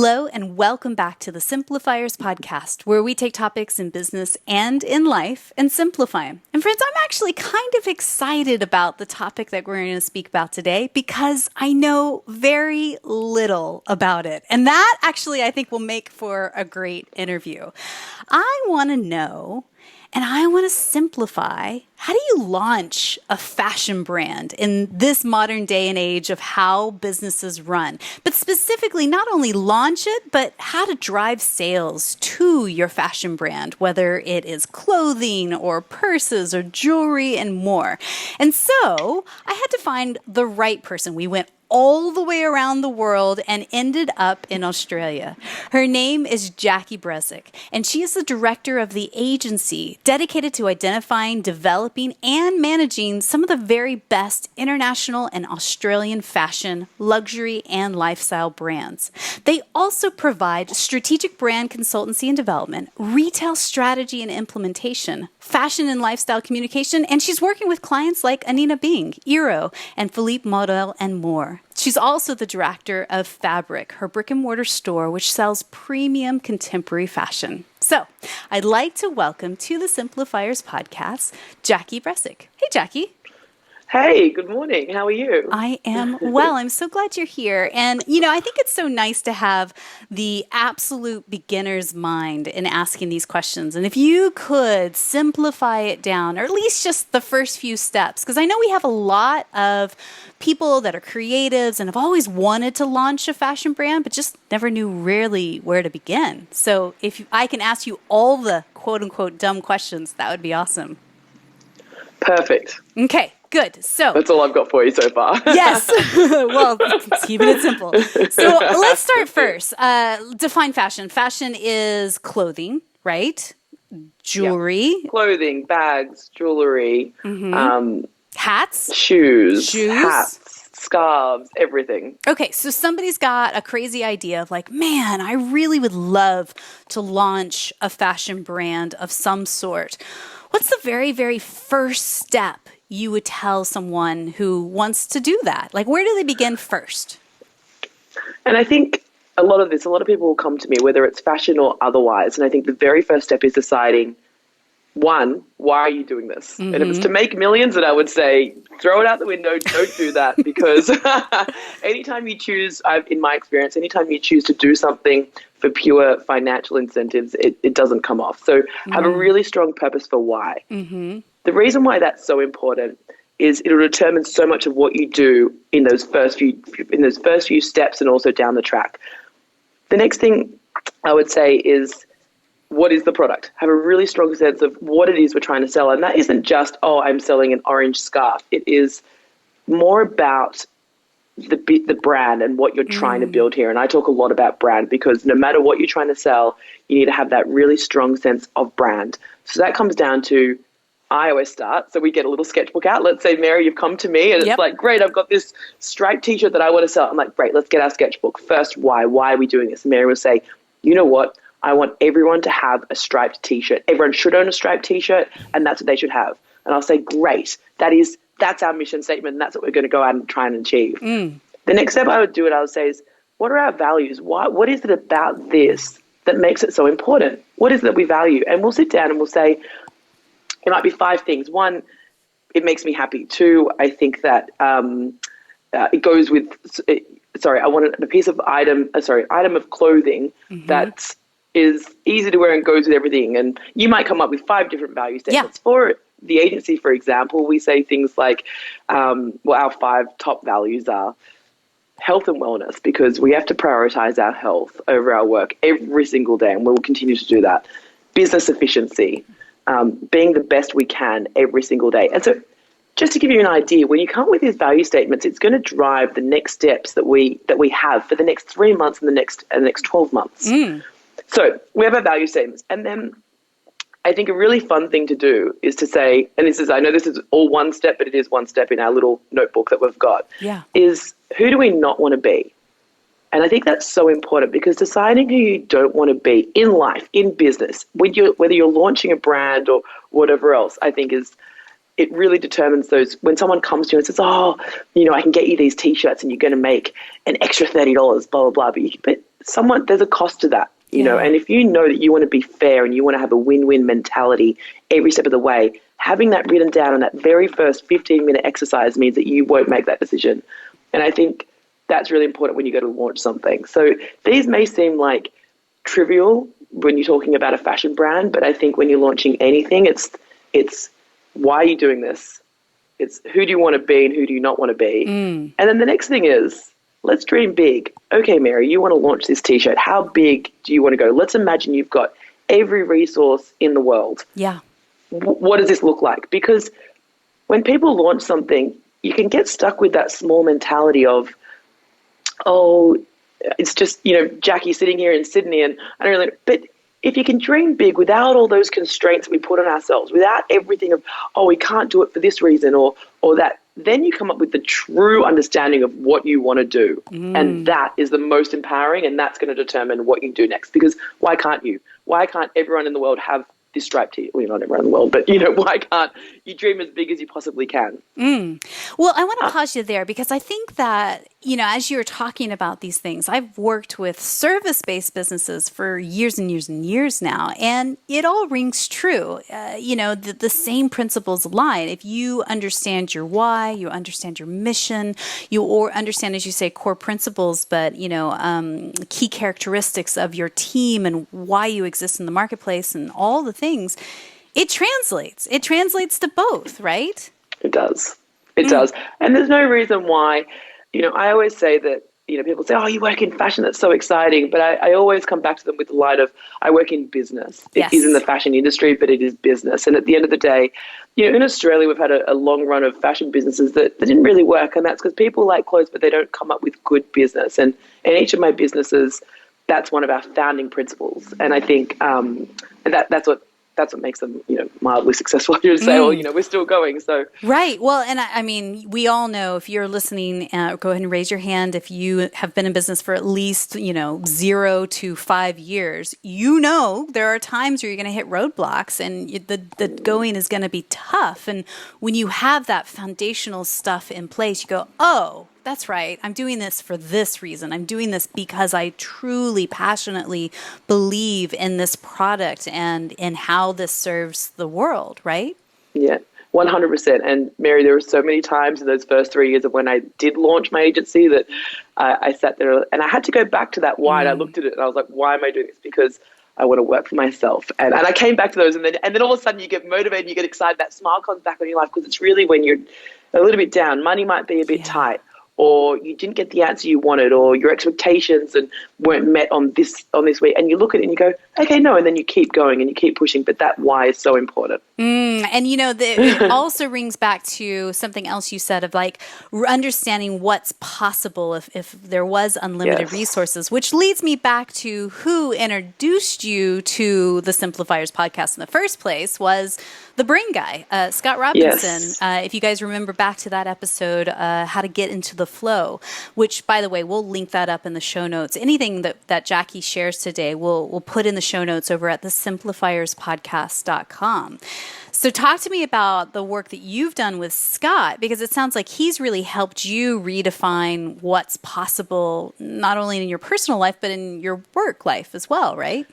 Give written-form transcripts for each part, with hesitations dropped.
Hello and welcome back to the Simplifiers podcast, where we take topics in business and in life and simplify them. And friends, I'm actually kind of excited about the topic that we're going to speak about today because I know very little about it. And that actually I think will make for a great interview. I want to know and I want to simplify, how do you launch a fashion brand in this modern day and age of how businesses run? But specifically, not only launch it, but how to drive sales to your fashion brand, whether it is clothing or purses or jewelry and more. And so I had to find the right person. We went all the way around the world and ended up in Australia. Her name is Jacki Bresic, and she is the director of the agency dedicated to identifying, developing, and managing some of the very best international and Australian fashion, luxury, and lifestyle brands. They also provide strategic brand consultancy and development, retail strategy and implementation, fashion and lifestyle communication, and she's working with clients like Anina Bing, Eero, and Philippe Model, and more. She's also the director of Fabric, her brick and mortar store, which sells premium contemporary fashion. So I'd like to welcome to the Simplifiers podcast, Jacki Bresic. Hey, Jacki. Hey, good morning. How are you? I am well. I'm so glad you're here. And, I think it's so nice to have the absolute beginner's mind in asking these questions. And if you could simplify it down, or at least just the first few steps, because I know we have a lot of people that are creatives and have always wanted to launch a fashion brand, but just never knew really where to begin. So if I can ask you all the quote unquote dumb questions, that would be awesome. Perfect. Okay. Good. So that's all I've got for you so far. Yes. Well, keeping it simple. So let's start first. Define fashion. Fashion is clothing, right? Jewelry. Yep. Clothing, bags, jewelry, hats, shoes, hats, scarves, everything. Okay. So somebody's got a crazy idea of like, man, I really would love to launch a fashion brand of some sort. What's the very, very first step you would tell someone who wants to do that? Like, where do they begin first? And I think a lot of people will come to me, whether it's fashion or otherwise. And I think the very first step is deciding, one, why are you doing this? And if it's to make millions, then I would say, throw it out the window. Don't do that, because anytime you choose, in my experience, anytime you choose to do something for pure financial incentives, it doesn't come off. So have a really strong purpose for why. The reason why that's so important is it'll determine so much of what you do in those first few steps and also down the track. The next thing I would say is, what is the product? Have a really strong sense of what it is we're trying to sell. And that isn't just, I'm selling an orange scarf. It is more about the brand and what you're trying to build here. And I talk a lot about brand because no matter what you're trying to sell, you need to have that really strong sense of brand. So that comes down to, I always start. So we get a little sketchbook out. Let's say, Mary, you've come to me and it's like, great, I've got this striped t-shirt that I want to sell. I'm like, great, let's get our sketchbook. First, why? Why are we doing this? And Mary will say, you know what? I want everyone to have a striped t-shirt. Everyone should own a striped t-shirt, and that's what they should have. And I'll say, great, that's our mission statement, and that's what we're going to go out and try and achieve. The next step I would say is, what are our values? What is it about this that makes it so important? What is it that we value? And we'll sit down and we'll say, it might be 5 things. 1, it makes me happy. 2, I think that it goes with. I want a piece of item of clothing that is easy to wear and goes with everything. And you might come up with 5 different value statements. For the agency, for example, we say things like, our 5 top values are health and wellness, because we have to prioritize our health over our work every single day, and we will continue to do that. Business efficiency. Being the best we can every single day. And so just to give you an idea, when you come up with these value statements, it's going to drive the next steps that we have for the next 3 months and the next 12 months. So we have our value statements. And then I think a really fun thing to do is to say, and I know this is all one step, but it is one step in our little notebook that we've got, is who do we not want to be? And I think that's so important, because deciding who you don't want to be in life, in business, whether you're launching a brand or whatever else, I think it really determines those. When someone comes to you and says, I can get you these T-shirts and you're going to make an extra $30, blah, blah, blah. But there's a cost to that, you know, and if you know that you want to be fair and you want to have a win-win mentality every step of the way, having that written down in that very first 15-minute exercise means that you won't make that decision. And I think that's really important when you go to launch something. So these may seem like trivial when you're talking about a fashion brand, but I think when you're launching anything, it's why are you doing this? It's who do you want to be and who do you not want to be? And then the next thing is, let's dream big. Okay, Mary, you want to launch this T-shirt. How big do you want to go? Let's imagine you've got every resource in the world. Yeah. What does this look like? Because when people launch something, you can get stuck with that small mentality of, oh, it's just, you know, Jackie sitting here in Sydney and I don't really, but if you can dream big without all those constraints we put on ourselves, without everything of, oh, we can't do it for this reason or that, then you come up with the true understanding of what you want to do. And that is the most empowering, and that's going to determine what you do next. Because why can't you? Why can't everyone in the world have this striped tee? Well, not everyone in the world, but, you know, why can't you dream as big as you possibly can? Well, I want to pause you there because I think that, you know, as you're talking about these things, I've worked with service-based businesses for years and years and years now, and it all rings true. You know, the same principles align. If you understand your why, you understand your mission, or understand, as you say, core principles, but, you know, key characteristics of your team and why you exist in the marketplace and all the things, it translates. It translates to both, right? It does. It does. And there's no reason why, you know, I always say that, you know, people say, oh, you work in fashion, that's so exciting. But I always come back to them with the light of, I work in business. It is in the fashion industry, but it is business. And at the end of the day, you know, in Australia, we've had a long run of fashion businesses that didn't really work. And that's because people like clothes, but they don't come up with good business. And in each of my businesses, that's one of our founding principles. And I think that's what makes them, you know, mildly successful. You say, well, you know, we're still going. So right. Well, and I mean, we all know, if you're listening, go ahead and raise your hand. If you have been in business for at least, you know, 0 to 5 years, you know, there are times where you're going to hit roadblocks and the going is going to be tough. And when you have that foundational stuff in place, you go, oh, that's right. I'm doing this for this reason. I'm doing this because I truly, passionately believe in this product and in how this serves the world, right? Yeah, 100%. And Mary, there were so many times in those first 3 years of when I did launch my agency that I sat there and I had to go back to that why. And I looked at it and I was like, why am I doing this? Because I want to work for myself. And I came back to those and then all of a sudden you get motivated, you get excited, that smile comes back on your life because it's really when you're a little bit down, money might be a bit tight, or you didn't get the answer you wanted, or your expectations and weren't met on this week, and you look at it and you go, okay, no, and then you keep going and you keep pushing. But that why is so important. And you know, it also rings back to something else you said of like understanding what's possible if there was unlimited resources, which leads me back to who introduced you to the Simplifiers podcast in the first place was the brain guy, Scott Robinson. If you guys remember back to that episode, how to get into the flow, which, by the way, we'll link that up in the show notes. Anything that Jackie shares today, we'll put in the show notes over at the simplifierspodcast.com. So talk to me about the work that you've done with Scott, because it sounds like he's really helped you redefine what's possible, not only in your personal life, but in your work life as well, right?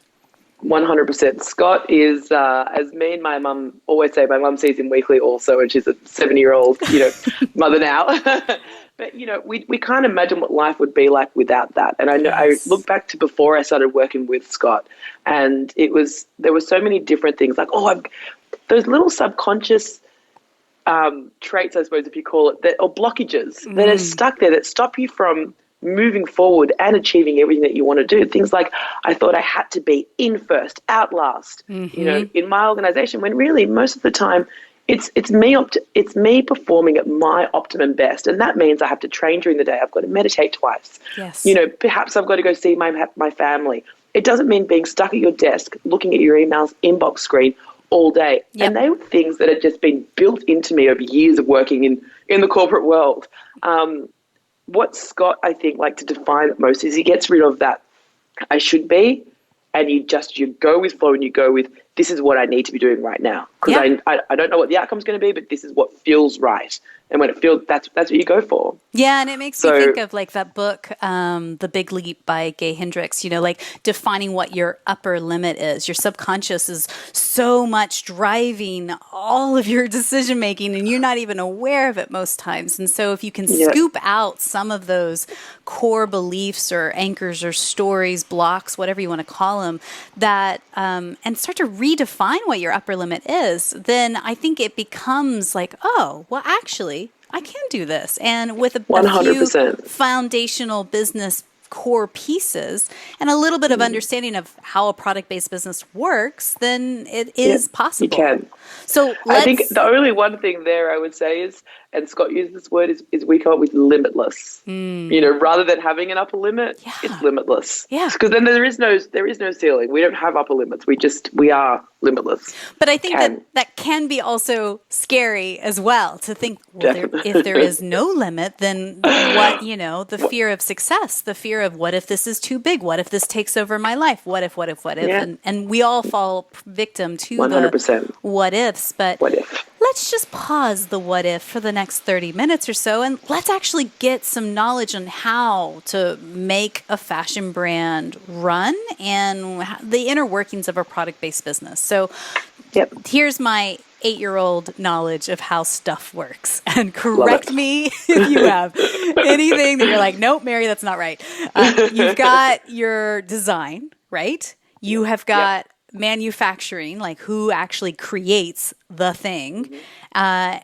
100%. Scott is, as me and my mum always say, my mum sees him weekly also, and she's a 70-year-old, you know, mother now. But, you know, we can't imagine what life would be like without that. And I know I look back to before I started working with Scott, and there were so many different things like, those little subconscious traits, I suppose, if you call it, or blockages that are stuck there that stop you from moving forward and achieving everything that you want to do. Things like, I thought I had to be in first, out last, you know, in my organization, when really most of the time it's me performing at my optimum best. And that means I have to train during the day. I've got to meditate twice. You know, perhaps I've got to go see my family. It doesn't mean being stuck at your desk, looking at your emails, inbox screen all day. And they were things that had just been built into me over years of working in the corporate world. What Scott, I think, like to define it most is he gets rid of that I should be, and you go with flow and you go with, this is what I need to be doing right now. because Yeah. I don't know what the outcome's going to be, but this is what feels right. And when it feels, that's what you go for. Yeah, and it makes me So think of like that book, The Big Leap by Gay Hendricks, like defining what your upper limit is. Your subconscious is so much driving all of your decision making and you're not even aware of it most times. And so if you can yeah, scoop out some of those core beliefs or anchors or stories, blocks, whatever you want to call them, that and start to redefine what your upper limit is, then I think it becomes like, oh, well, actually, I can do this. And with a few 100%. foundational business core pieces and a little bit of understanding of how a product-based business works, then it is possible. You can. So I think the only one thing there I would say is, and Scott used this word, is we come up with limitless. Rather than having an upper limit, it's limitless. Yeah. Because then there is no ceiling. We don't have upper limits. We are limitless. But I think that can be also scary as well, to think, well, if there is no limit, then what, the fear of success, the fear of what if this is too big? What if this takes over my life? What if? Yeah. And we all fall victim to 100%. the what ifs. But what if? Let's just pause the what if for the next 30 minutes or so, and let's actually get some knowledge on how to make a fashion brand run and the inner workings of a product-based business. So here's my 8-year-old knowledge of how stuff works, and correct me if you have anything that you're like, nope, Mary, that's not right. You've got your design, right? You have got manufacturing, like who actually creates the thing,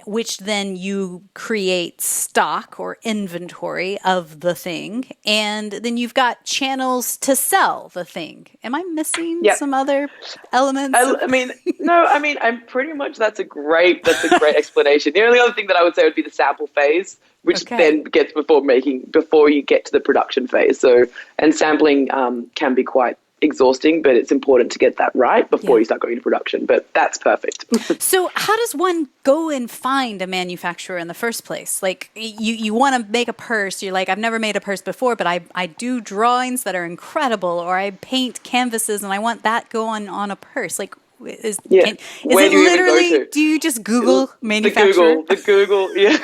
which then you create stock or inventory of the thing, and then you've got channels to sell the thing. Am I missing some other elements? I'm pretty much, that's a great explanation. The only other thing that I would say would be the sample phase, which then gets before you get to the production phase. So, and sampling can be quite exhausting, but it's important to get that right before you start going to production. But that's perfect. So how does one go and find a manufacturer in the first place? Like you want to make a purse. You're like, I've never made a purse before, but I do drawings that are incredible, or I paint canvases and I want that go on a purse. Like, is it literally, do you just Google manufacturer? The Google, yeah.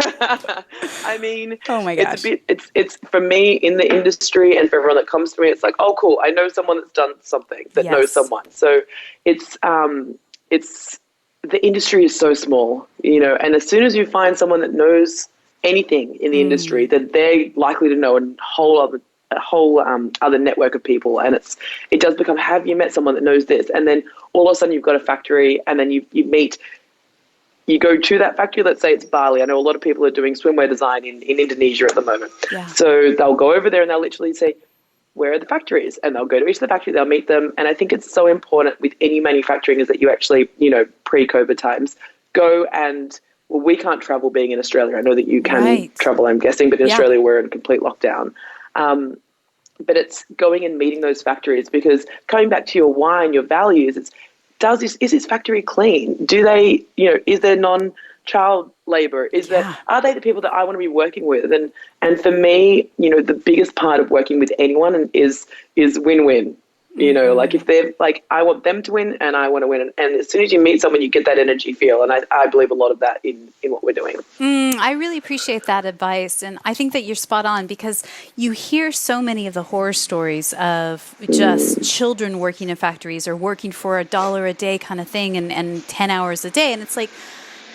I mean, oh my gosh. It's for me in the industry, and for everyone that comes to me, it's like, oh, cool, I know someone that's done something that knows someone. So it's the industry is so small, and as soon as you find someone that knows anything in the industry, then they're likely to know a whole other network of people, and it does become, have you met someone that knows this? And then all of a sudden you've got a factory, and then you go to that factory. Let's say it's Bali. I know a lot of people are doing swimwear design in Indonesia at the moment. So they'll go over there and they'll literally say, where are the factories? And they'll go to each of the factories, they'll meet them. And I think it's so important with any manufacturing is that you actually, pre-COVID times, go and, well, we can't travel being in Australia. I know that you can travel, I'm guessing, but in Australia we're in complete lockdown. But it's going and meeting those factories, because coming back to your why and your values, is this factory clean? Do they, is there non-child labor? Are they the people that I want to be working with? And for me, the biggest part of working with anyone is win-win. Like if they're like, I want them to win and I want to win. And as soon as you meet someone, you get that energy feel. And I believe a lot of that in what we're doing. I really appreciate that advice. And I think that you're spot on, because you hear so many of the horror stories of just children working in factories or working for $1 a day kind of thing and 10 hours a day. And it's like,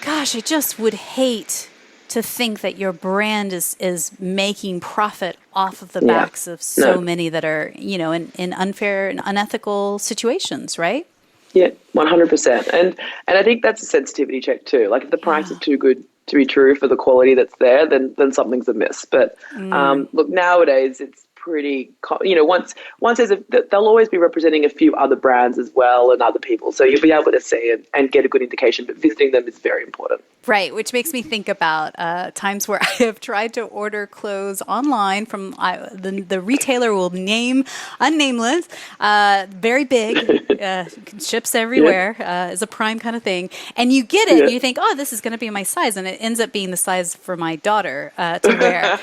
gosh, I just would hate to think that your brand is making profit off of the backs of so many that are, in unfair and unethical situations, right? Yeah, 100%. And I think that's a sensitivity check too. Like if the price is too good to be true for the quality that's there, then something's amiss. But look, nowadays it's pretty, once they'll always be representing a few other brands as well and other people. So you'll be able to see and get a good indication, but visiting them is very important. Right, which makes me think about times where I have tried to order clothes online from the retailer will name unnameless, very big, ships everywhere, is a Prime kind of thing, and you get it and you think, oh, this is going to be my size, and it ends up being the size for my daughter to wear.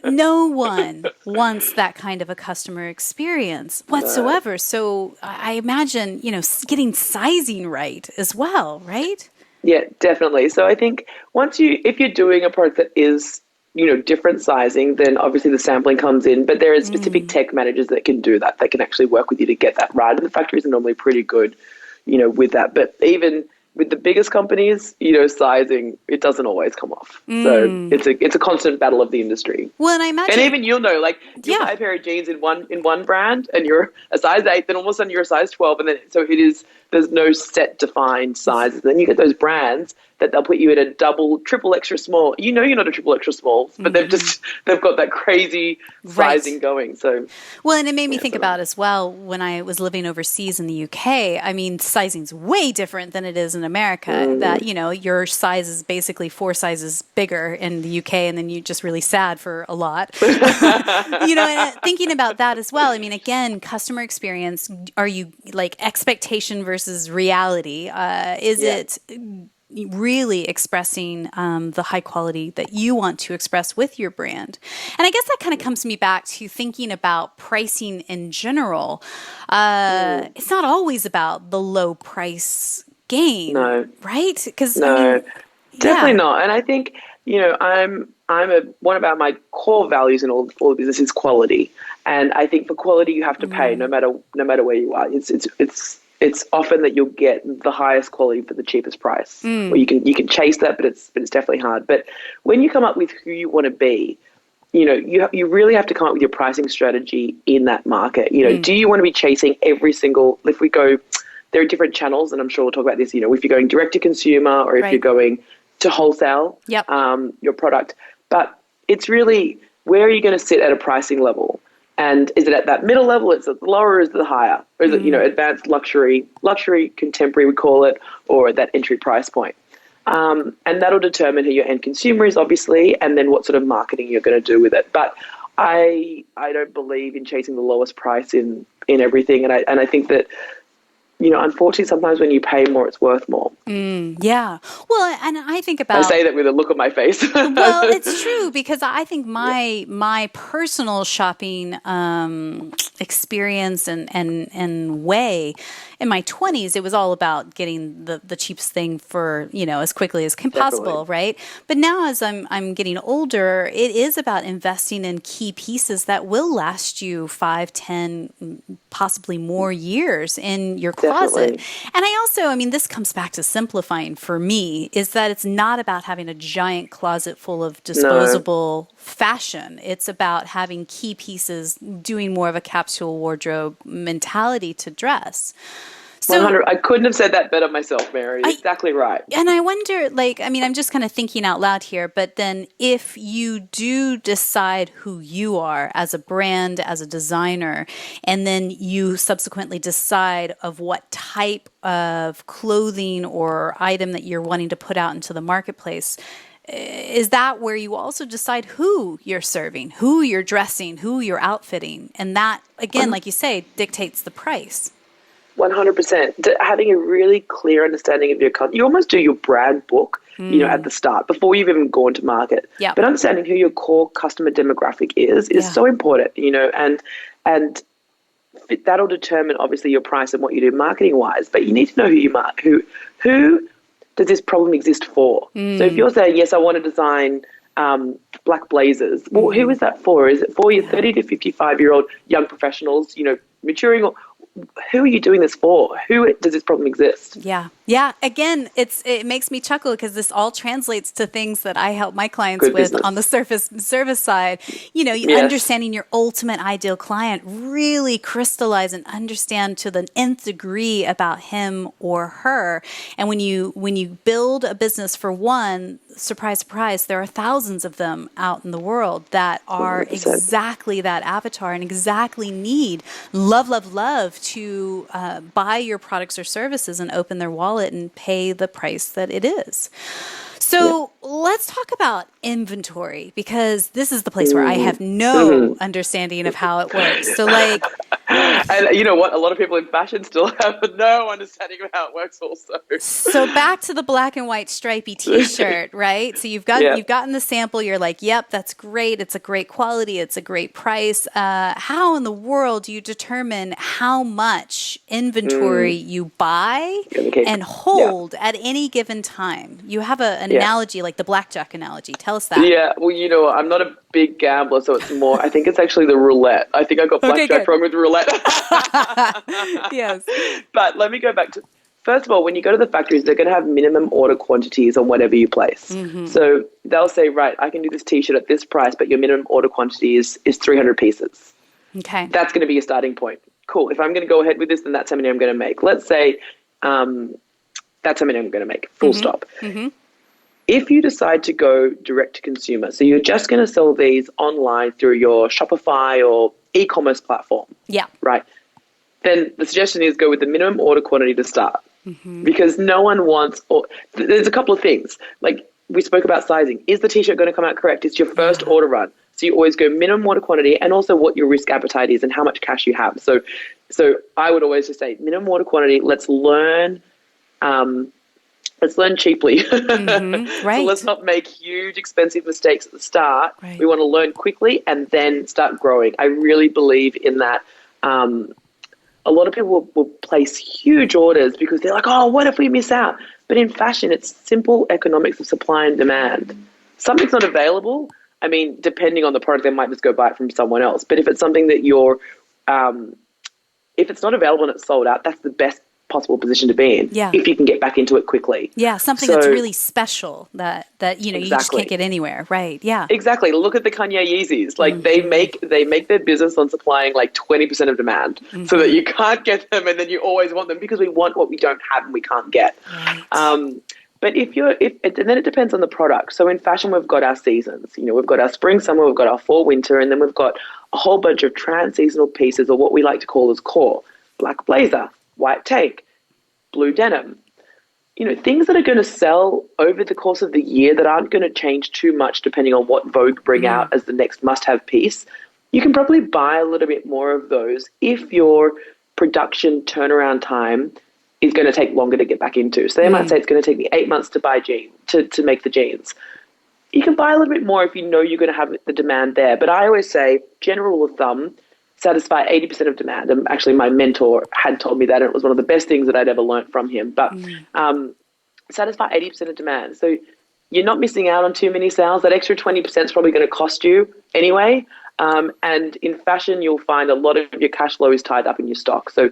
No one wants that kind of a customer experience whatsoever. So I imagine, getting sizing right as well, right? Yeah, definitely. So I think if you're doing a product that is, different sizing, then obviously the sampling comes in, but there are specific tech managers that can do that. They can actually work with you to get that right. And the factories are normally pretty good, with that. But even with the biggest companies, sizing, it doesn't always come off. So it's a constant battle of the industry. Well, and I imagine, and even like you buy a pair of jeans in one brand and you're a size 8, then all of a sudden you're a size 12, and then there's no set defined sizes. Then you get those brands that they'll put you in a double, triple extra small. You're not a triple extra small, but they've got that crazy sizing going. So well, and it made me think about as well when I was living overseas in the UK. I mean, sizing's way different than it is in America. That your size is basically 4 sizes bigger in the UK, and then you're just really sad for a lot. And thinking about that as well. I mean, again, customer experience. Are you like expectation versus reality? Is it really expressing the high quality that you want to express with your brand? And I guess that kind of comes me back to thinking about pricing in general. It's not always about the low price game, right? Because definitely not. And I think one about my core values in all the business is quality. And I think for quality you have to pay no matter where you are. It's often that you'll get the highest quality for the cheapest price. Or you can chase that, but it's definitely hard. But when you come up with who you want to be, you really have to come up with your pricing strategy in that market. Do you want to be chasing every single? If we go, there are different channels, and I'm sure we'll talk about this. If you're going direct to consumer or if you're going to wholesale, your product. But it's really, where are you going to sit at a pricing level? And is it at that middle level? Is it lower or is it higher? Or is it, advanced luxury, contemporary, we call it, or at that entry price point? And that'll determine who your end consumer is, obviously, and then what sort of marketing you're going to do with it. But I don't believe in chasing the lowest price in everything. And I think that, unfortunately, sometimes when you pay more, it's worth more. Yeah. Well, and I think about... I say that with a look on my face. Well, it's true, because I think my personal shopping experience and way in my 20s, it was all about getting the cheapest thing for, as quickly as possible, right? But now as I'm getting older, it is about investing in key pieces that will last you 5, 10, possibly more years in your closet. And I also, this comes back to simplifying for me, is that it's not about having a giant closet full of disposable fashion. It's about having key pieces, doing more of a capsule wardrobe mentality to dress. So 100. I couldn't have said that better myself, Mary. Exactly right. And I wonder, I'm just kind of thinking out loud here, but then if you do decide who you are as a brand, as a designer, and then you subsequently decide of what type of clothing or item that you're wanting to put out into the marketplace, is that where you also decide who you're serving, who you're dressing, who you're outfitting? And that, again, like you say, dictates the price. 100%. Having a really clear understanding of your company. You almost do your brand book, at the start before you've even gone to market. Yep. But understanding who your core customer demographic is so important, and that'll determine obviously your price and what you do marketing wise. But you need to know who does this problem exist for? So if you're saying, yes, I want to design black blazers, well, who is that for? Is it for your 30 to 55-year-old young professionals, maturing, or who are you doing this for? Who does this problem exist? Yeah. Yeah. Again, it makes me chuckle because this all translates to things that I help my clients with on the service side. Understanding your ultimate ideal client, really crystallize and understand to the nth degree about him or her. And when you build a business for one, surprise, surprise, there are thousands of them out in the world that are 100%. Exactly that avatar and exactly need love to buy your products or services and open their wallet and pay the price that it is. So let's talk about inventory, because this is the place where I have no understanding of how it works. So And you know what? A lot of people in fashion still have no understanding of how it works also. So back to the black and white stripy t-shirt, right? So you've gotten the sample. You're like, yep, that's great. It's a great quality. It's a great price. How in the world do you determine how much inventory you buy and hold at any given time? You have an analogy like the blackjack analogy. Tell us that. Yeah, well, you know, I'm not a big gambler, so it's more, I think it's actually the roulette. I think I got blackjack wrong with roulette. Yes. But let me go back to, first of all, when you go to the factories, they're going to have minimum order quantities on whatever you place. Mm-hmm. So they'll say, right, I can do this T-shirt at this price, but your minimum order quantity is 300 pieces. Okay. That's going to be your starting point. Cool. If I'm going to go ahead with this, then that's how many I'm going to make. Let's say that's how many I'm going to make, full stop. Mm-hmm. If you decide to go direct to consumer, so you're just going to sell these online through your Shopify or e-commerce platform. Yeah. Right. Then the suggestion is go with the minimum order quantity to start. Mm-hmm. Because no one wants, there's a couple of things. Like we spoke about sizing. Is the T-shirt going to come out correct? It's your first order run. So you always go minimum order quantity and also what your risk appetite is and how much cash you have. So I would always just say minimum order quantity. Let's learn cheaply. Mm-hmm. Right. So let's not make huge, expensive mistakes at the start. Right. We want to learn quickly and then start growing. I really believe in that. A lot of people will place huge orders because they're like, oh, what if we miss out? But in fashion, it's simple economics of supply and demand. Something's not available. I mean, depending on the product, they might just go buy it from someone else. But if it's something that if it's not available and it's sold out, that's the best possible position to be in if you can get back into it quickly. Yeah, something that's really special that you know, you just can't get anywhere. Right, yeah. Exactly. Look at the Kanye Yeezys. Like they make their business on supplying like 20% of demand so that you can't get them and then you always want them because we want what we don't have and we can't get. Right. But and then it depends on the product. So in fashion, we've got our seasons. You know, we've got our spring, summer, we've got our fall, winter, and then we've got a whole bunch of trans-seasonal pieces or what we like to call as core. Black blazer, white tank, blue denim. You know, things that are going to sell over the course of the year that aren't going to change too much depending on what Vogue bring out as the next must-have piece. You can probably buy a little bit more of those if your production turnaround time is going to take longer to get back into. So they might say it's going to take me 8 months to buy to make the jeans. You can buy a little bit more if you know you're going to have the demand there. But I always say, general rule of thumb, satisfy 80% of demand. And actually, my mentor had told me that, and it was one of the best things that I'd ever learned from him. But satisfy 80% of demand. So you're not missing out on too many sales. That extra 20% is probably going to cost you anyway. And in fashion, you'll find a lot of your cash flow is tied up in your stock. So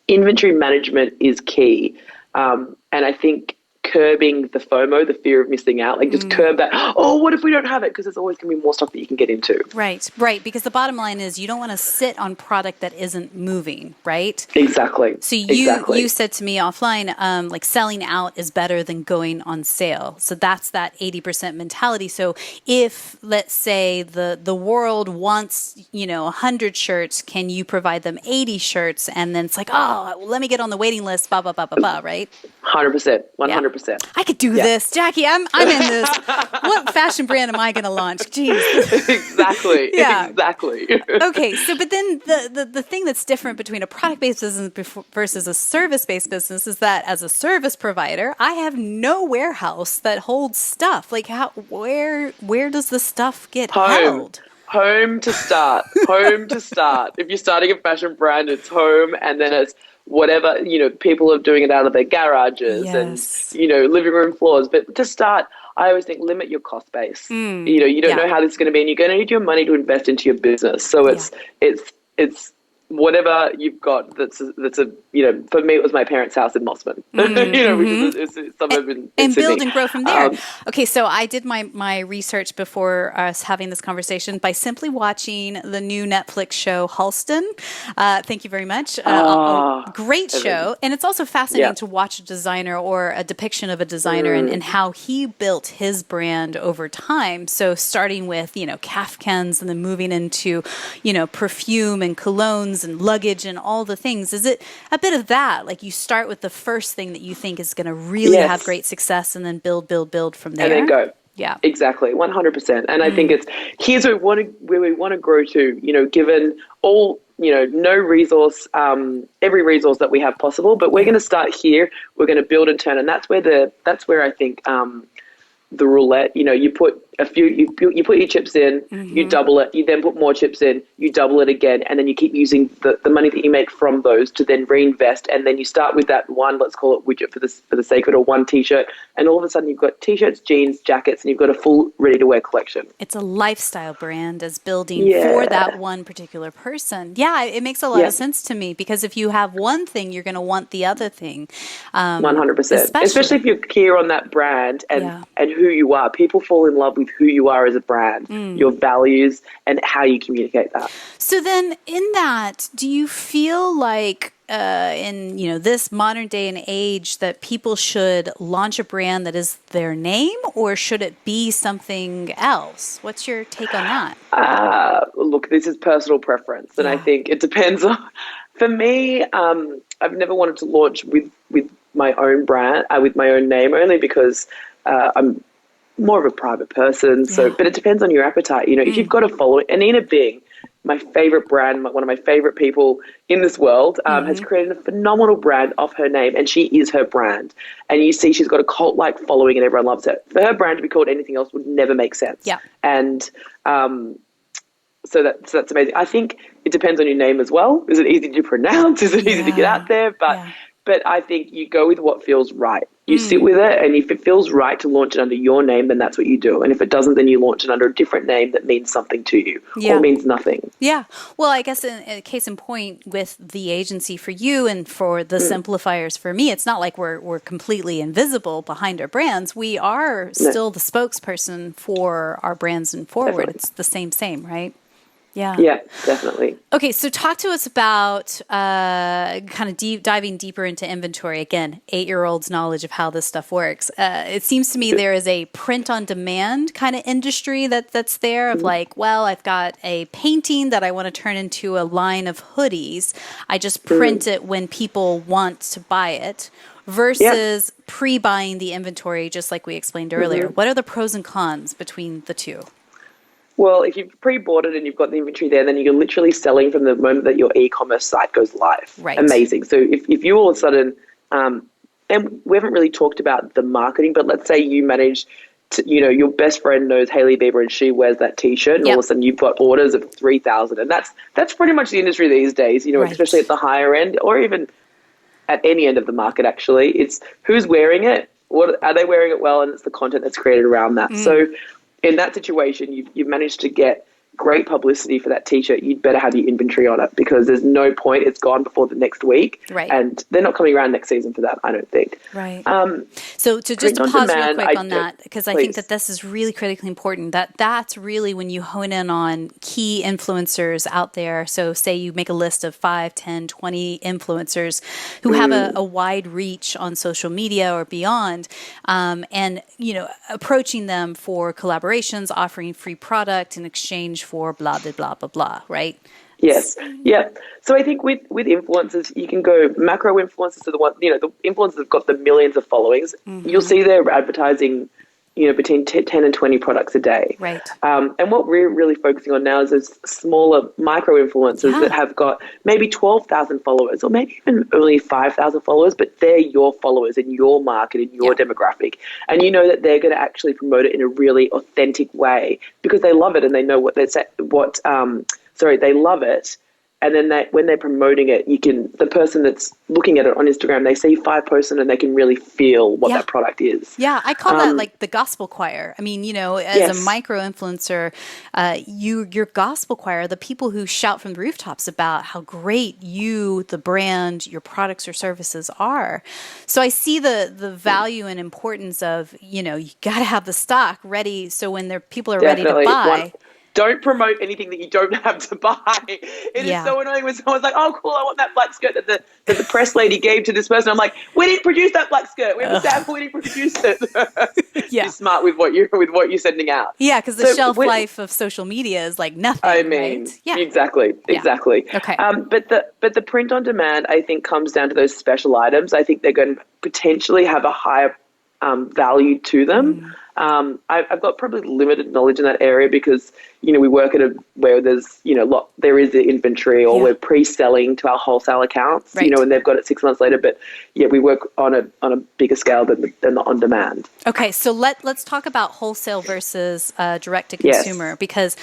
inventory management is key. And I think curbing the FOMO, the fear of missing out, like just curb that, oh, what if we don't have it? Because there's always going to be more stuff that you can get into. Right. Because the bottom line is you don't want to sit on product that isn't moving, right? Exactly. So you said to me offline, like selling out is better than going on sale. So that's that 80% mentality. So if, let's say, the world wants, 100 shirts, can you provide them 80 shirts? And then it's like, oh, let me get on the waiting list, blah, blah, blah, blah, blah, right? 100%. 100%. I could do this, Jacki. I'm in this. What fashion brand am I going to launch? Jeez. Exactly. Yeah. Exactly. Okay. So, but then the thing that's different between a product-based business versus a service-based business is that as a service provider, I have no warehouse that holds stuff. Like where does the stuff get held? Home to start. Home to start. If you're starting a fashion brand, it's home, and then it's whatever, people are doing it out of their garages and, living room floors. But to start, I always think limit your cost base. You don't know how this is going to be, and you're going to need your money to invest into your business. So it's whatever you've got that's a for me, it was my parents' house in Mossman, which is a suburb in and Sydney. Build and grow from there. Okay, so I did my research before us having this conversation by simply watching the new Netflix show Halston. Thank you very much. Great show. And it's also fascinating to watch a designer or a depiction of a designer and how he built his brand over time. So starting with, Kafkans and then moving into, perfume and colognes and luggage and all the things. Is it a bit of that? Like you start with the first thing that you think is going to really have great success and then build from there? And then go. Yeah. Exactly. 100%. And I think here's where we want to grow to, given all no resource, every resource that we have possible, but we're going to start here. We're going to build and turn. And that's where I think, the roulette, you put you put your chips in, you double it, you then put more chips in, you double it again, and then you keep using the money that you make from those to then reinvest, and then you start with that one, let's call it widget for the sake of it, or one t-shirt, and all of a sudden you've got t-shirts, jeans, jackets, and you've got a full ready-to-wear collection. It's a lifestyle brand as building for that one particular person. Yeah, it makes a lot of sense to me, because if you have one thing, you're going to want the other thing. 100%. Especially if you're clear on that brand and who you are. People fall in love with who you are as a brand, your values, and how you communicate that. So then in that, do you feel like in this modern day and age that people should launch a brand that is their name, or should it be something else? What's your take on that? Look, this is personal preference, and I think it depends on. For me, I've never wanted to launch with my own brand, with my own name, only because I'm more of a private person. So, but it depends on your appetite. If you've got a following, Anina Bing, my favorite brand, one of my favorite people in this world, has created a phenomenal brand off her name, and she is her brand. And you see she's got a cult-like following and everyone loves her. For her brand to be called anything else would never make sense. Yeah. And so that's amazing. I think it depends on your name as well. Is it easy to pronounce? Is it easy to get out there? But I think you go with what feels right. You sit with it, and if it feels right to launch it under your name, then that's what you do. And if it doesn't, then you launch it under a different name that means something to you or means nothing. Yeah. Well, I guess in case in point with the agency for you and for the Simplifiers for me, it's not like we're completely invisible behind our brands. We are still the spokesperson for our brands and forward. Definitely. It's the same, right? Yeah. Yeah, definitely. Okay, so talk to us about kind of diving deeper into inventory. Again, 8-year-olds' knowledge of how this stuff works. It seems to me there is a print-on-demand kind of industry that's there of like, well, I've got a painting that I want to turn into a line of hoodies. I just print it when people want to buy it. Versus pre-buying the inventory, just like we explained earlier. What are the pros and cons between the two? Well, if you've pre-bought it and you've got the inventory there, then you're literally selling from the moment that your e-commerce site goes live. Right. Amazing. So if you all of a sudden, and we haven't really talked about the marketing, but let's say you manage to, your best friend knows Hailey Bieber and she wears that t-shirt, and all of a sudden you've got orders of 3,000. And that's pretty much the industry these days, especially at the higher end or even at any end of the market, actually. It's who's wearing it, what are they wearing it well, and it's the content that's created around that. So in that situation, you've managed to get great publicity for that t-shirt. You'd better have your inventory on it, because there's no point. It's gone before the next week. Right. And they're not coming around next season for that, I don't think. Right. So to just pause real quick on that, because I think that this is really critically important, that's really when you hone in on key influencers out there. So say you make a list of 5, 10, 20 influencers who have a wide reach on social media or beyond, and, approaching them for collaborations, offering free product in exchange for blah, blah, blah, blah, blah, right? Yes. Yeah. So I think with influencers, you can go macro influencers to the one, the influencers have got the millions of followings. You'll see they're advertising, between 10 and 20 products a day. Right. And what we're really focusing on now is those smaller micro influencers that have got maybe 12,000 followers or maybe even only 5,000 followers, but they're your followers in your market, in your demographic. And you know that they're going to actually promote it in a really authentic way because they love it and they know what they they love it. And then when they're promoting it, the person that's looking at it on Instagram, they see 5 posts and they can really feel what that product is. Yeah, I call that like the gospel choir. I mean, as a micro influencer, your gospel choir, the people who shout from the rooftops about how great you, the brand, your products or services are. So I see the value and importance of, you got to have the stock ready so when people are ready to buy. Don't promote anything that you don't have to buy. It is so annoying when someone's like, oh, cool, I want that black skirt that the press lady gave to this person. I'm like, we didn't produce that black skirt. We have a sample, we didn't produce it. Be smart with what you're sending out. Yeah, because the shelf life of social media is like nothing, right? Exactly. Okay. But the print on demand, I think, comes down to those special items. I think they're going to potentially have a higher value to them. I've got probably limited knowledge in that area because, we work where there's, there is the inventory, or we're pre-selling to our wholesale accounts, right. And they've got it 6 months later. But yeah, we work on a bigger scale than the on demand. Okay. So let's talk about wholesale versus direct to consumer, because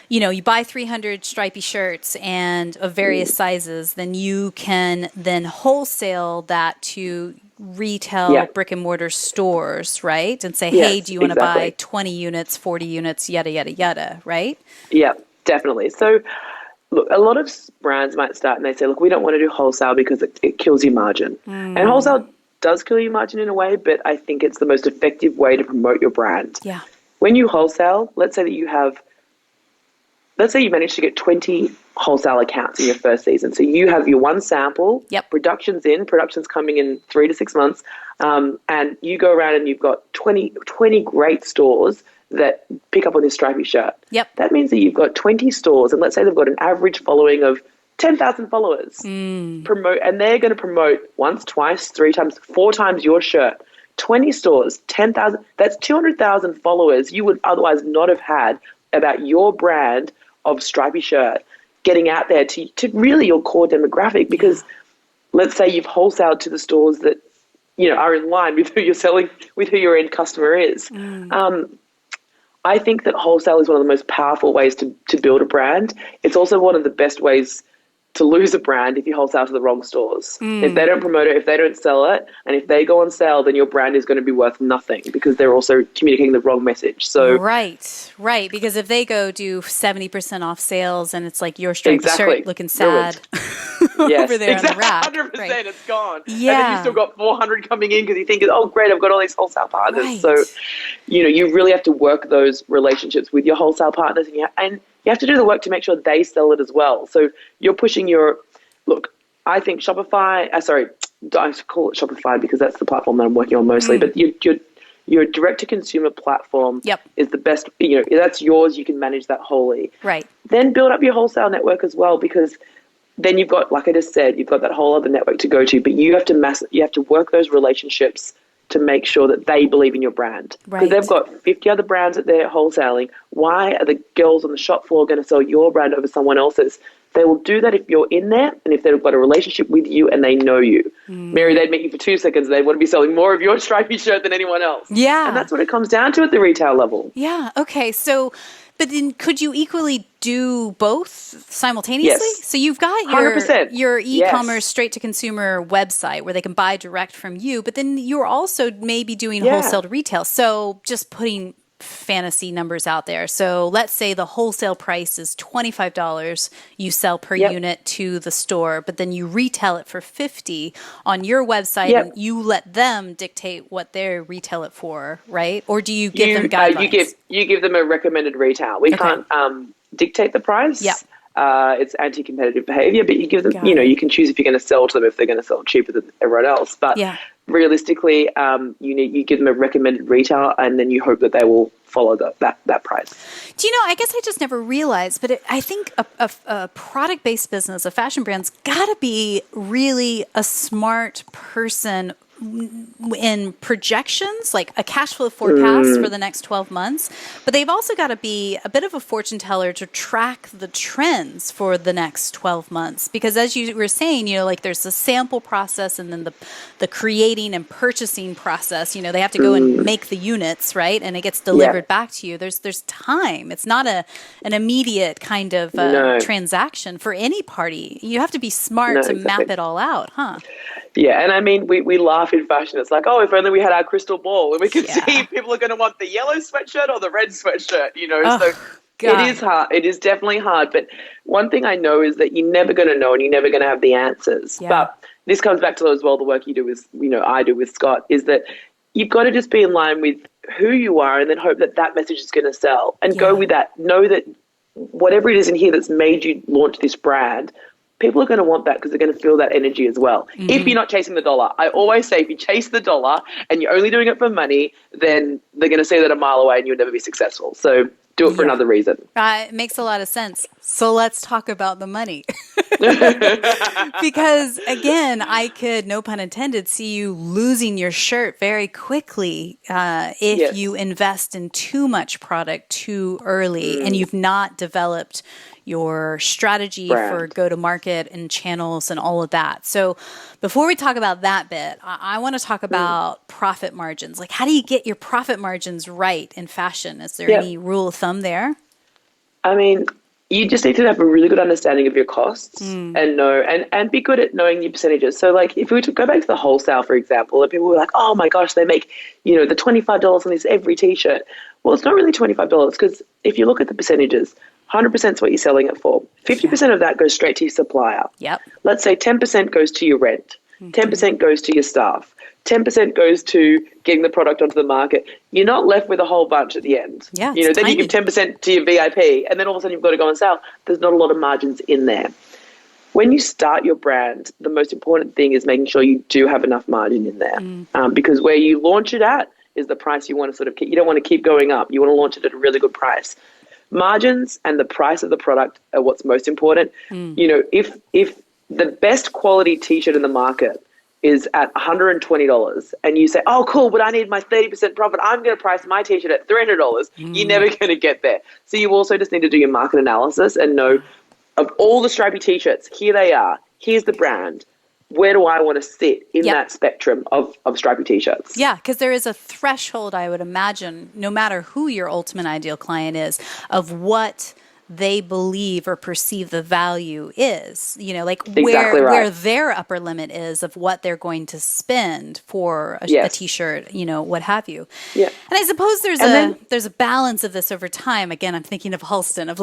you buy 300 stripy shirts and of various sizes, then you can then wholesale that to retail brick and mortar stores, right? And say, hey, do you want to buy 20 units, 40 units, yada, yada, yada, right? Yeah, definitely. So look, a lot of brands might start and they say, look, we don't want to do wholesale because it kills your margin. And wholesale does kill your margin in a way, but I think it's the most effective way to promote your brand. Yeah. When you wholesale, let's say you manage to get 20 wholesale accounts in your first season. So you have your one sample, production's coming in 3 to 6 months, and you go around and you've got 20 great stores that pick up on this stripy shirt. Yep. That means that you've got 20 stores, and let's say they've got an average following of 10,000 followers. And they're going to promote once, twice, 3 times, 4 times your shirt. 20 stores, 10,000, that's 200,000 followers you would otherwise not have had about your brand of stripy shirt getting out there to really your core demographic. Because let's say you've wholesaled to the stores that are in line with who you're selling, with who your end customer is. I think that wholesale is one of the most powerful ways to build a brand. It's also one of the best ways to lose a brand if you wholesale to the wrong stores. If they don't promote it, if they don't sell it, and if they go on sale, then your brand is going to be worth nothing because they're also communicating the wrong message. So right. Because if they go do 70% off sales and it's like your striped shirt looking sad over there on the rack. 100%, right. It's gone. Yeah. And then you still got 400 coming in because you think, oh, great, I've got all these wholesale partners. Right. So, you really have to work those relationships with your wholesale partners, and you have to do the work to make sure they sell it as well. So you're pushing I think Shopify, don't call it Shopify because that's the platform that I'm working on mostly, but your direct-to-consumer platform is the best, that's yours, you can manage that wholly. Right. Then build up your wholesale network as well, because then you've got, like I just said, you've got that whole other network to go to, but you have to work those relationships to make sure that they believe in your brand. Because they've got 50 other brands that they're wholesaling. Why are the girls on the shop floor going to sell your brand over someone else's? They will do that if you're in there and if they've got a relationship with you and they know you. Mary, they'd meet you for 2 seconds. They want to be selling more of your stripy shirt than anyone else. Yeah. And that's what it comes down to at the retail level. Yeah. Okay. So, but then could you equally do both simultaneously? Yes. So you've got 100%. your e-commerce straight to consumer website where they can buy direct from you, but then you're also maybe doing wholesale to retail. So just putting fantasy numbers out there. So let's say the wholesale price is $25 you sell per unit to the store, but then you retail it for $50 on your website and you let them dictate what they retail it for, right? Or do you give them guidelines? You give them a recommended retail. We can't dictate the price. Yeah. It's anti-competitive behavior, but you give them, you can choose if you're going to sell to them if they're going to sell cheaper than everyone else. But realistically, you give them a recommended retail, and then you hope that they will follow that price. Do you know, I guess I just never realized, but I think a product-based business, a fashion brand's got to be really a smart person in projections, like a cash flow forecast for the next 12 months, but they've also got to be a bit of a fortune teller to track the trends for the next 12 months. Because as you were saying, like there's the sample process and then the creating and purchasing process. They have to go and make the units, right? And it gets delivered back to you. There's time. It's not an immediate kind of transaction for any party. You have to be smart to map it all out, huh? Yeah, and I mean, we laugh in fashion. It's like, oh, if only we had our crystal ball and we could see if people are going to want the yellow sweatshirt or the red sweatshirt, So God. It is hard. It is definitely hard. But one thing I know is that you're never going to know and you're never going to have the answers. Yeah. But this comes back to as well the work you do with, I do with Scott, is that you've got to just be in line with who you are and then hope that that message is going to sell and go with that. Know that whatever it is in here that's made you launch this brand, people are going to want that because they're going to feel that energy as well. If you're not chasing the dollar. I always say if you chase the dollar and you're only doing it for money, then they're going to say that a mile away and you'll never be successful. So do it for another reason. It makes a lot of sense. So let's talk about the money. Because again, I could, no pun intended, see you losing your shirt very quickly if you invest in too much product too early and you've not developed your strategy for go-to-market and channels and all of that. So before we talk about that bit, I want to talk about profit margins. Like, how do you get your profit margins right in fashion? Is there any rule of thumb there? I mean, you just need to have a really good understanding of your costs and know and be good at knowing your percentages. So like if we were to go back to the wholesale, for example, and people were like, oh my gosh, they make, the $25 on this every t-shirt. Well, it's not really $25 because if you look at the percentages, 100% is what you're selling it for. 50% of that goes straight to your supplier. Yep. Let's say 10% goes to your rent. 10% goes to your staff. 10% goes to getting the product onto the market. You're not left with a whole bunch at the end. Yeah, then tiny. you give 10% to your VIP, and then all of a sudden you've got to go and sell. There's not a lot of margins in there. When you start your brand, the most important thing is making sure you do have enough margin in there, because where you launch it at is the price you want to sort of keep. You don't want to keep going up. You want to launch it at a really good price. Margins and the price of the product are what's most important. If the best quality t-shirt in the market is at $120 and you say, oh, cool, but I need my 30% profit, I'm going to price my t-shirt at $300, you're never going to get there. So you also just need to do your market analysis and know of all the stripy t-shirts, here they are, here's the brand. Where do I want to sit in that spectrum of stripy t-shirts? Yeah, because there is a threshold, I would imagine, no matter who your ultimate ideal client is, of what they believe or perceive the value is, where their upper limit is of what they're going to spend for a t-shirt, what have you. Yeah. And I suppose there's a balance of this over time. Again, I'm thinking of Halston of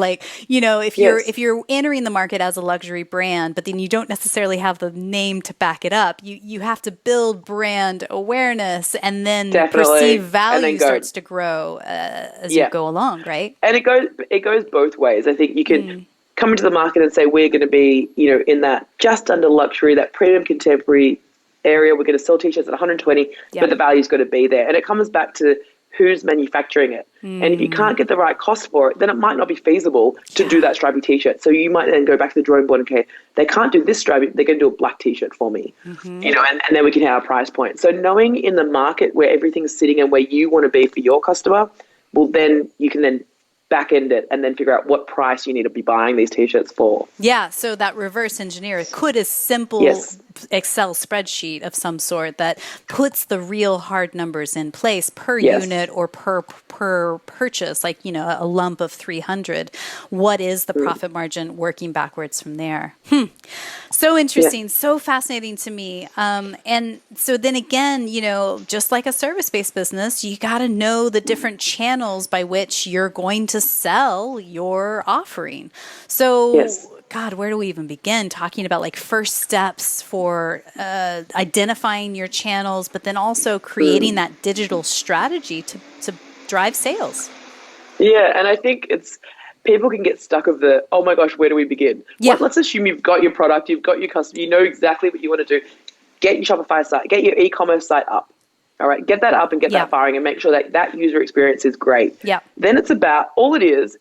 if you're entering the market as a luxury brand, but then you don't necessarily have the name to back it up, you have to build brand awareness and then perceived value starts to grow as you go along, right? And it goes both ways. I think you can come into the market and say, we're going to be, in that just under luxury, that premium contemporary area. We're going to sell t-shirts at 120, but the value's got to be there. And it comes back to who's manufacturing it. And if you can't get the right cost for it, then it might not be feasible to do that stripy t-shirt. So you might then go back to the drawing board and okay, they can't do this stripy, they're going to do a black t-shirt for me, and then we can have a price point. So knowing in the market where everything's sitting and where you want to be for your customer, well, then you can then back end it and then figure out what price you need to be buying these t-shirts for. Yeah, so that reverse engineer could a simple Excel spreadsheet of some sort that puts the real hard numbers in place per unit or per purchase, like, a lump of 300. What is the profit margin working backwards from there? So interesting, so fascinating to me. And so then again, just like a service-based business, you got to know the different channels by which you're going to sell your offering. So God, where do we even begin talking about like first steps for identifying your channels, but then also creating that digital strategy to drive sales? Yeah, and I think people can get stuck of the, oh my gosh, where do we begin? Yeah. Well, let's assume you've got your product, you've got your customer, you know exactly what you want to do. Get your Shopify site, get your e-commerce site up. All right, get that up and get that firing and make sure that user experience is great. Yeah. Then it's about, all it is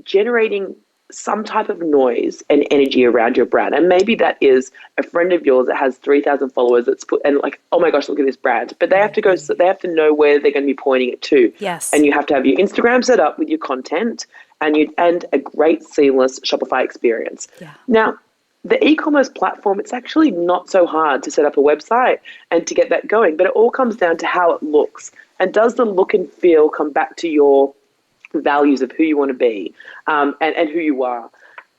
generating some type of noise and energy around your brand. And maybe that is a friend of yours that has 3,000 followers and like, oh my gosh, look at this brand. But they have to know where they're going to be pointing it to. Yes. And you have to have your Instagram set up with your content and a great seamless Shopify experience. Yeah. Now, the e-commerce platform, it's actually not so hard to set up a website and to get that going, but it all comes down to how it looks. And does the look and feel come back to your values of who you want to be and who you are?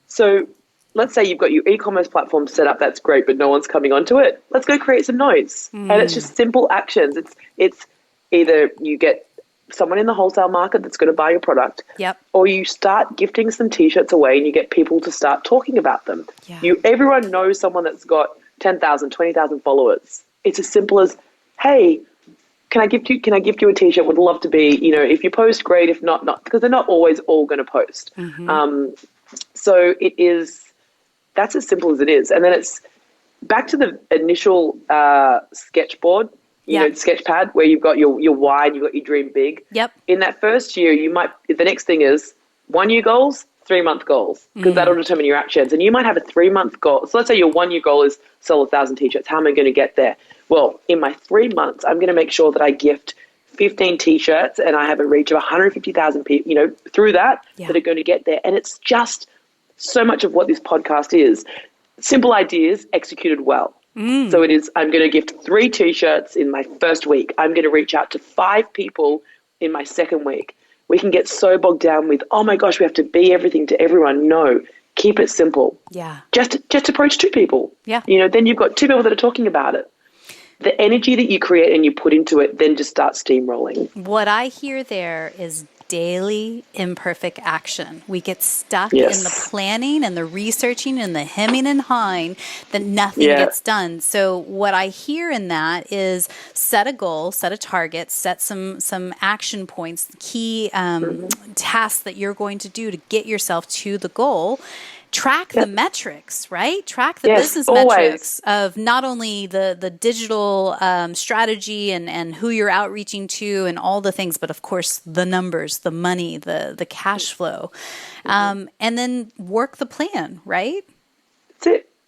So let's say you've got your e-commerce platform set up, that's great, but no one's coming onto it. Let's go create some noise. And it's just simple actions. It's either you get someone in the wholesale market that's going to buy your product, or you start gifting some t-shirts away and you get people to start talking about them. Everyone knows someone that's got 10,000, 20,000 followers. It's as simple as, hey, can I gift you a t-shirt? Would love to be, if you post, great. If not, because they're not always all going to post. So that's as simple as it is. And then it's back to the initial sketchboard. you know, sketch pad where you've got your why and you've got your dream big. Yep. In that first year, the next thing is 1 year goals, 3 month goals, because that'll determine your actions. And you might have a 3 month goal. So let's say your 1 year goal is sell 1,000 t-shirts. How am I going to get there? Well, in my 3 months, I'm going to make sure that I gift 15 t-shirts and I have a reach of 150,000 people, you know, through that are going to get there. And it's just so much of what this podcast is. Simple ideas executed well. So it is, I'm going to gift 3 t-shirts in my first week. I'm going to reach out to 5 people in my second week. We can get so bogged down with, oh my gosh, we have to be everything to everyone. No, keep it simple. Yeah. Just approach 2 people. Yeah. You know, then you've got 2 people that are talking about it. The energy that you create and you put into it then just starts steamrolling. What I hear there is daily imperfect action. We get stuck in the planning and the researching and the hemming and hawing that nothing gets done. So what I hear in that is set a goal, set a target, set some action points, key tasks that you're going to do to get yourself to the goal. Track the metrics, right? Track the business metrics of not only the digital strategy and who you're outreaching to and all the things, but of course the numbers, the money, the cash flow, and then work the plan, right?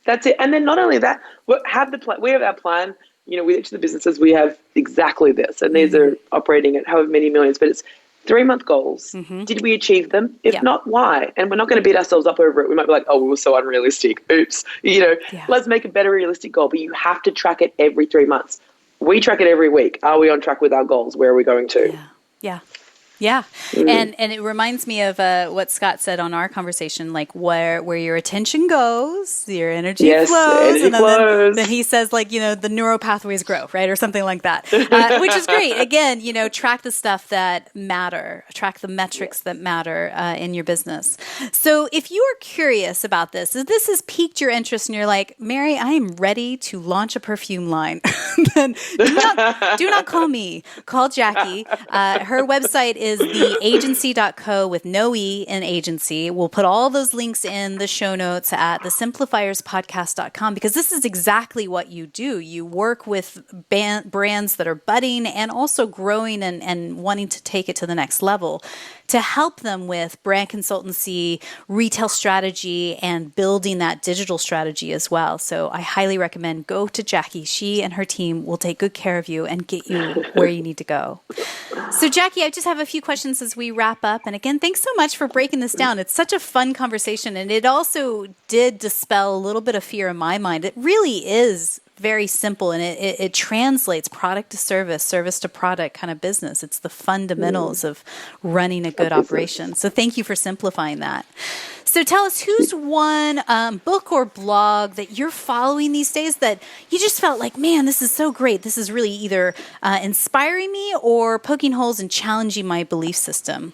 That's it. And then not only that, we have our plan. You know, with each of the businesses, we have exactly this, and these are operating at however many millions, but it's 3 month goals. Did we achieve them? If not, why? And we're not going to beat ourselves up over it. We might be like, oh, we were so unrealistic. Oops. You know, let's make a better realistic goal. But you have to track it every 3 months. We track it every week. Are we on track with our goals? Where are we going to? Yeah. And it reminds me of what Scott said on our conversation, like where your attention goes, your energy flows. Then he says, like, you know, the neural pathways grow, right? Or something like that, which is great. Again, you know, track the stuff that matter, track the metrics that matter in your business. So if you are curious about this, if this has piqued your interest and you're like, Mary, I am ready to launch a perfume line, then do not call me. Call Jacki. Her website is theagency.co with no E in agency. We'll put all those links in the show notes at thesimplifierspodcast.com because this is exactly what you do. You work with brands that are budding and also growing and wanting to take it to the next level to help them with brand consultancy, retail strategy, and building that digital strategy as well. So I highly recommend go to Jacki. She and her team will take good care of you and get you where you need to go. So Jacki, I just have a few questions as we wrap up. And again, thanks so much for breaking this down. It's such a fun conversation. And it also did dispel a little bit of fear in my mind. It really is very simple, and it translates product to service, service to product kind of business. It's the fundamentals of running a good operation. So thank you for simplifying that. So tell us, who's one book or blog that you're following these days that you just felt like, man, this is so great. This is really either inspiring me or poking holes and challenging my belief system.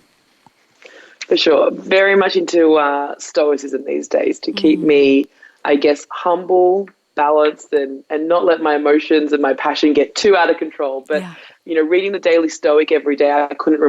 For sure. Very much into stoicism these days to keep me, I guess, humble, balanced, and not let my emotions and my passion get too out of control. But, you know, reading the Daily Stoic every day, I couldn't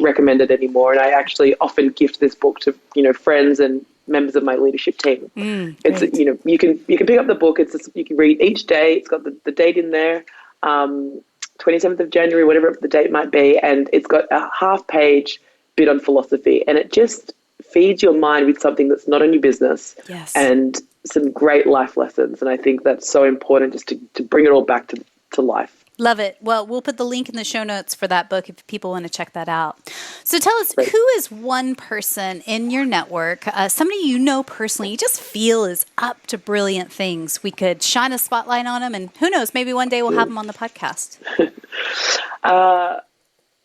recommend it anymore. And I actually often gift this book to, you know, friends and members of my leadership team. It's, you know, you can pick up the book. You can read each day. It's got the date in there, 27th of January, whatever the date might be. And it's got a half-page bit on philosophy. And it just feeds your mind with something that's not on your business. And some great life lessons. And I think that's so important just to bring it all back to life. Love it. Well, we'll put the link in the show notes for that book if people want to check that out. So tell us, who is one person in your network, somebody you know personally, you just feel is up to brilliant things? We could shine a spotlight on them, and who knows, maybe one day we'll have them on the podcast.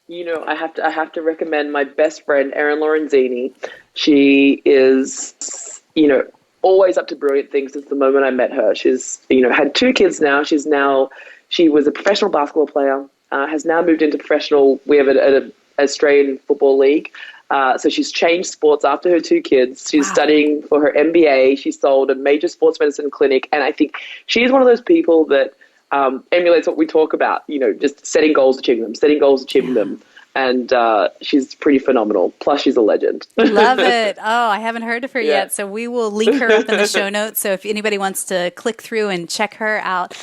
You know, I have to recommend my best friend, Erin Lorenzini. She is, you know, always up to brilliant things since the moment I met her. She's, you know, had 2 kids now. She was a professional basketball player, has now moved into professional. We have an Australian Football League. So she's changed sports after her 2 kids. She's studying for her MBA. She sold a major sports medicine clinic. And I think she's one of those people that emulates what we talk about, you know, just setting goals, achieving them, and she's pretty phenomenal. Plus, she's a legend. Love it. Oh, I haven't heard of her Yeah. yet. So we will link her up in the show notes. So if anybody wants to click through and check her out,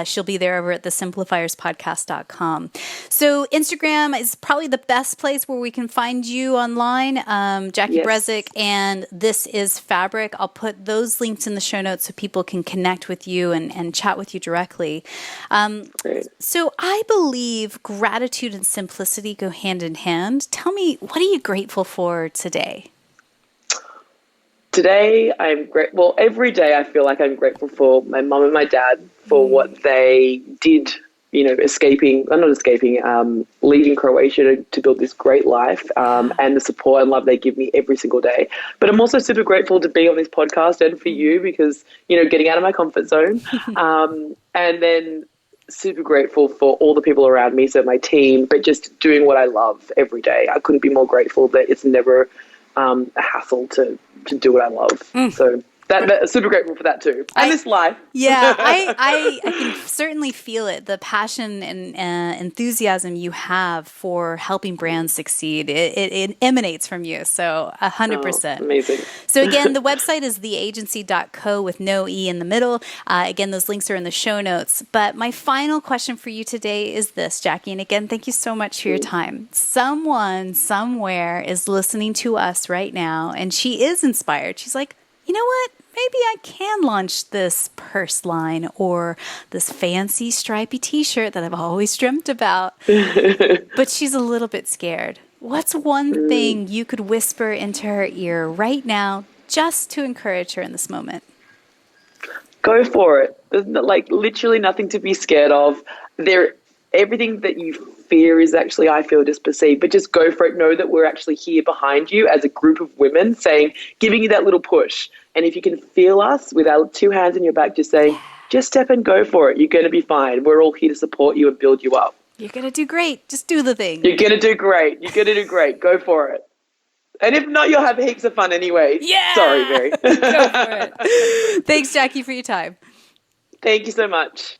she'll be there over at the simplifierspodcast.com. So Instagram is probably the best place where we can find you online. Jacki Bresic and This Is Fabric. I'll put those links in the show notes so people can connect with you and chat with you directly. Great. So I believe gratitude and simplicity go hand in hand. Tell me, what are you grateful for today? Today, I'm great. Well, every day I feel like I'm grateful for my mum and my dad for what they did, leaving Croatia to build this great life, and the support and love they give me every single day. But I'm also super grateful to be on this podcast and for you because, getting out of my comfort zone. And then super grateful for all the people around me, so my team, but just doing what I love every day. I couldn't be more grateful that it's never a hassle to do what I love. So that super grateful for that too. And this life. Yeah, I can certainly feel it. The passion and enthusiasm you have for helping brands succeed. It emanates from you. So 100%. Amazing. So again, the website is theagency.co with no E in the middle. Again, those links are in the show notes. But my final question for you today is this, Jacki. And again, thank you so much for your time. Someone somewhere is listening to us right now and she is inspired. She's like, you know what? Maybe I can launch this purse line or this fancy stripy t-shirt that I've always dreamt about. But she's a little bit scared. What's one thing you could whisper into her ear right now just to encourage her in this moment? Go for it. There's literally nothing to be scared of. Everything that you fear is actually, I feel, just perceived, but just go for it. Know that we're actually here behind you as a group of women giving you that little push. And if you can feel us with our two hands in your back, just saying, just step and go for it. You're going to be fine. We're all here to support you and build you up. You're going to do great. Just do the thing. You're going to do great. You're going to do great. Go for it. And if not, you'll have heaps of fun anyway. Yeah. Sorry, Mary. Go for it. Thanks, Jacki, for your time. Thank you so much.